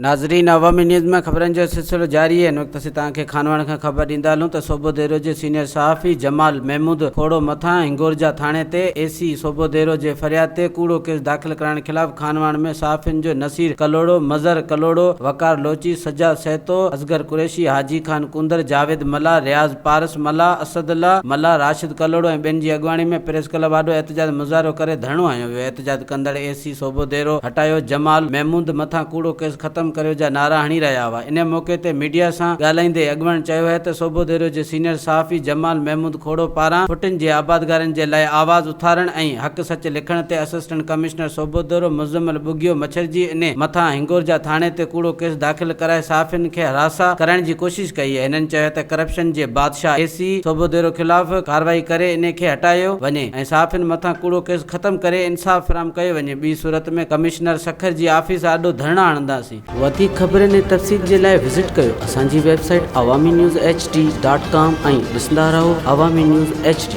नाज़रीन, अवामी न्यूज़ में ख़बरनि जो सिलसिलो जारी है। इन वक़्त असीं तव्हांखे खानवाण खां ख़बर ॾींदा हलूं त सोबो देरो जे सीनियर सहाफ़ी जमाल महमूद खोड़ो मथां हिंगोरजा थाणे ते एसी सोबो देरो जे फ़रियाद ते कूड़ो केस दाख़िल करण ख़िलाफ़ खानवाण में सहाफ़ियुनि जो नसीर कलोड़ो, मज़र कलोड़ो, वकार लोची, सज्जाद सहतो, असगर कुरैशी, हाजी खान कुंदर, जावेद मल्ला, रियाज़ पारस मल्ला, असदुल्ला मल्ला, राशिद कलोड़ो ऐं ॿियनि जी अॻुवाणी में प्रेस क्लब आॾो एहतजाज मुज़ाहिरो करे धरणो हयो वियो। एहतजाज कंदड़ एसी सोबो देरो हटायो, जमाल महमूद मथां कूड़ो केस ख़त्म करियो जा नारा हणी रहिया हुआ। इन मौक़े ते मीडिया सां ॻाल्हाईंदे अॻुवाणी चयो आहे त सोबो देरो जे सीनियर सहाफ़ी जमाल महमूद खोड़ो पारां फुटिन जे आबादगारनि जे लाइ आवाज़ उथारण ऐं हक़ सच लिखण ते असिस्टेंट कमिश्नर सोबो देरो मुज़म्मिल बुगियो मच्छरजी इन मथां हिंगोरजा थाणे ते कूड़ो केस दाख़िल कराए सहाफ़ियुनि खे हरासा करण जी कोशिश कई आहे। हिननि चयो त करप्शन जे बादशाह एसी सोबो देरो ख़िलाफ़ कार्रवाई करे इन खे हटायो वञे ऐं सहाफ़ियुनि मथां कूड़ो केस ख़त्म करे इंसाफ़ फराहम कयो वञे। ॿी सूरत में कमिश्नर सखर जी ऑफिस आॾो धरणा हणंदासीं। वधीक ख़बरनि ऐं तफ़सील जे लाइ विज़िट कयो असांजी वेबसाइट awaminews.hd.com ऐं ॾिसंदा रहो अवामी न्यूज़ HD।